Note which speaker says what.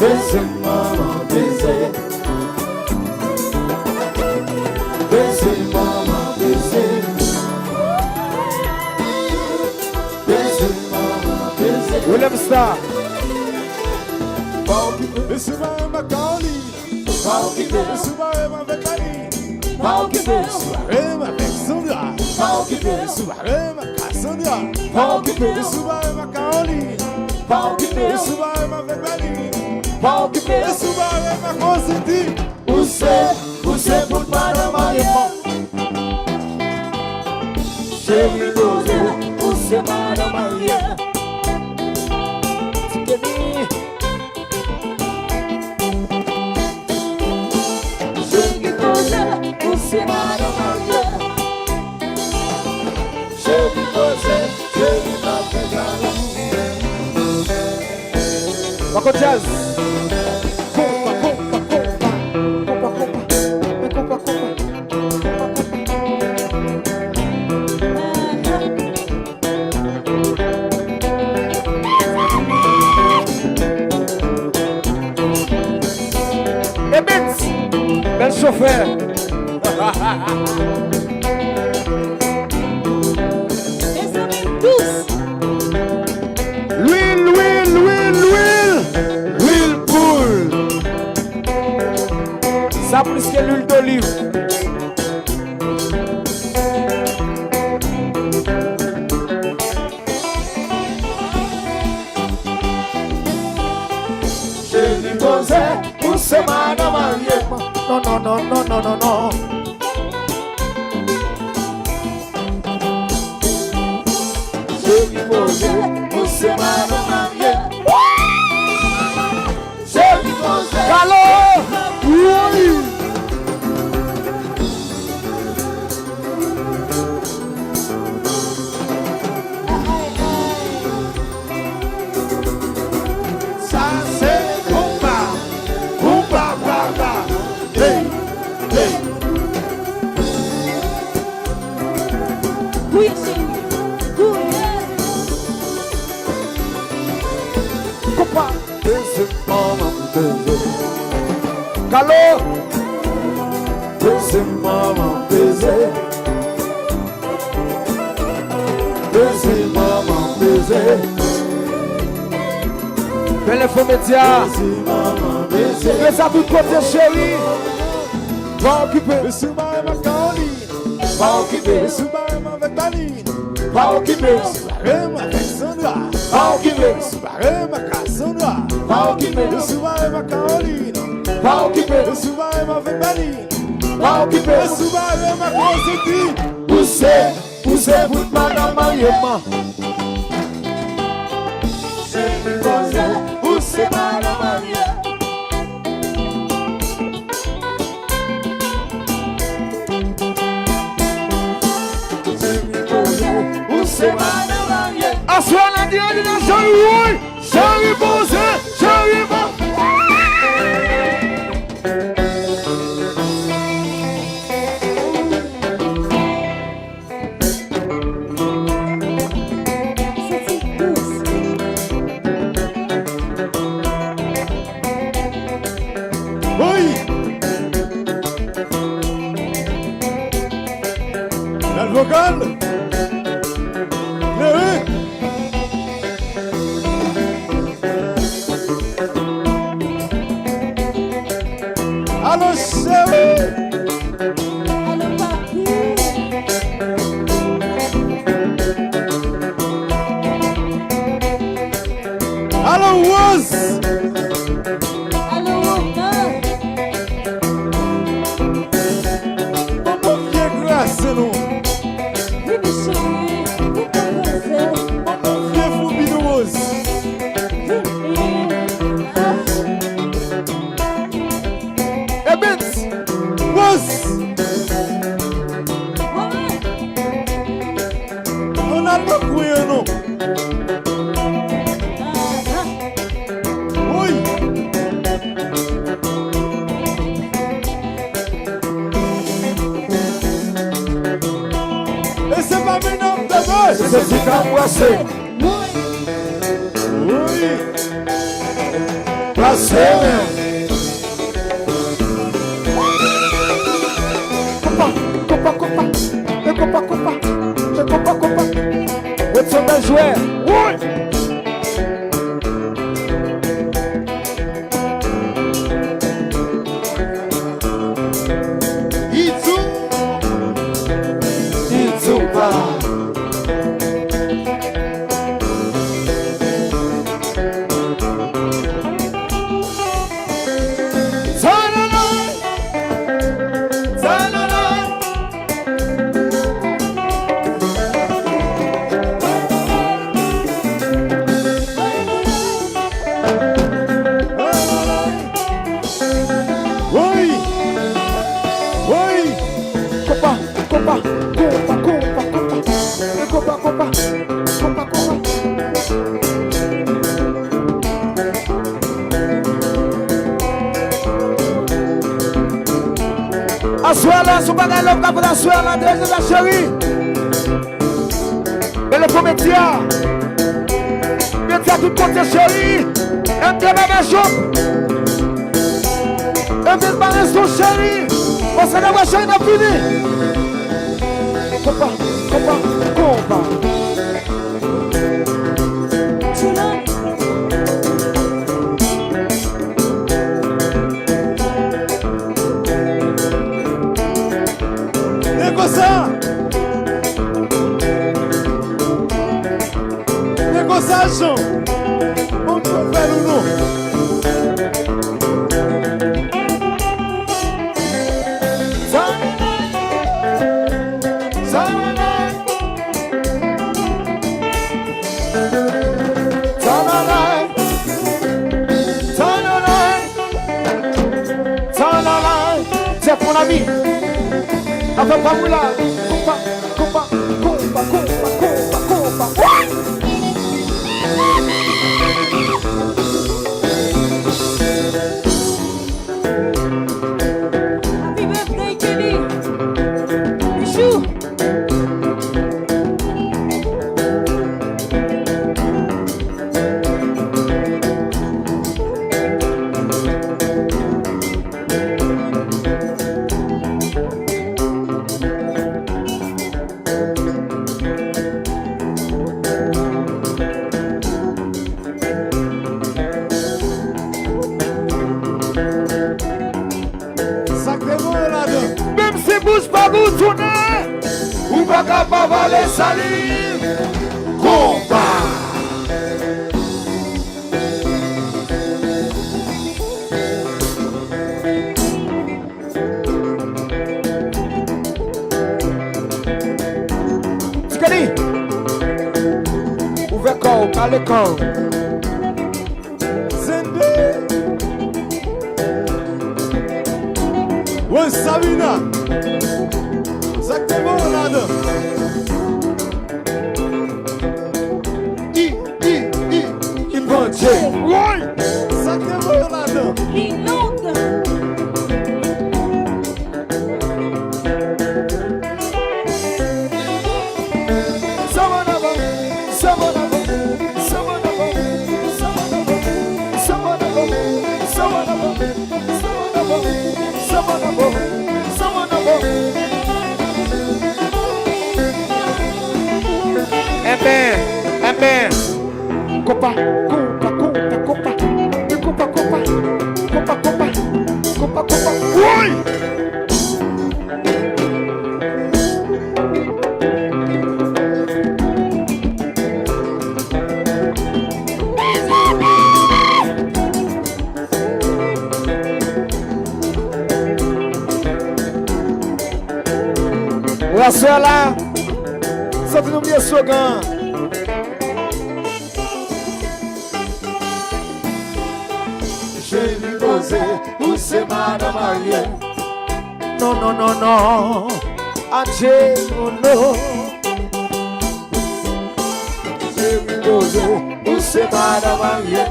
Speaker 1: Beze maman, beze. Beze maman, beze. Beze maman, beze.
Speaker 2: William Star.
Speaker 1: Beze maman, Macaulay. Beze maman, Vetali. Beze maman, Alexandra. Beze maman, Cassandra. Beze maman, Macaulay. Beze maman, Vetali. Beze maman, Consenti. Você por Maramanha.
Speaker 3: Chérie Rosé, você Maramanha. Chérie Rosé, você Maramanha.
Speaker 1: Chérie Rosé, chérie na pegada.
Speaker 2: Toca o jazz. Bel chauffeur.
Speaker 3: Les amis tous.
Speaker 2: L'huile poule. Ça plus que l'huile d'olive.
Speaker 1: Chérie Rosé, você Maramanha.
Speaker 2: Non.
Speaker 1: Chérie Rosé, você Maramanha. Chérie Rosé.
Speaker 2: Calor! Oui!
Speaker 1: Ça c'est compa. Compa, papa. Hey, hey.
Speaker 3: Oui, chérie. Oui.
Speaker 2: Compa!
Speaker 1: Beze maman, beze.
Speaker 2: Calor!
Speaker 1: Beze maman, beze. Beze maman, beze.
Speaker 2: Bel info média.
Speaker 1: Beze maman, beze.
Speaker 2: Fais ça tout côté, chérie. Va occuper.
Speaker 1: Beze maman, Macaulay. Va occuper. Beze maman, Vetali. Va occuper. Beze maman, Alexandra. Va occuper. Beze maman, Cassandra. Va occuper. Beze maman, Macaulay. Va occuper. Beze maman, Vetali. Va occuper. Beze maman, Consenti. Você por Maramanha. Chérie Rosé, você Maramanha. Chérie Rosé, você Maramanha.
Speaker 2: A sua Nadiane na Chérie. Chérie você, chérie você.
Speaker 3: C'est tous.
Speaker 1: Oi! La vocale! Le Allô, chérie!
Speaker 3: Allô, papi.
Speaker 1: Allô, Woz!
Speaker 3: Allô, Wanda.
Speaker 1: Maman, viens grâce, non?
Speaker 3: Oui, mes chéris. Vous connaissez.
Speaker 1: Maman, viens foubi de Woz!
Speaker 2: Ebens.
Speaker 1: Woz! On a le coin, non? Oui! Et c'est pas maintenant, d'abord!
Speaker 2: C'est ce qu'embrasser.
Speaker 1: Oui!
Speaker 2: Assoir sou bagay lop ka pou assoir la deje la chérie. Et le comédien tout côté chérie. Un de bagay chop. Un de bagay son chérie. On se la chérie n'a fini. Compa.
Speaker 1: Négociation. On peut faire ou non?
Speaker 2: C'est mon ami. Avec Pamoula. Compa.
Speaker 3: Happy birthday, Kenny. Michou.
Speaker 2: Même si bouge pas vous tournez, ou pas capable de salir. Compa. Tikani. Ouvert corps, calé corps.
Speaker 1: Ouais, Sabina. Exactement, là.
Speaker 2: Il va dire. Oui.
Speaker 1: Exactement, là.
Speaker 3: Linda.
Speaker 2: Amen. Compa. Oui. La soeur là, ça te nomme slogan.
Speaker 1: J'ai vu poser où c'est madame Ariel.
Speaker 2: Non. Angelo, no.
Speaker 1: J'ai vu poser où c'est madame Ariel.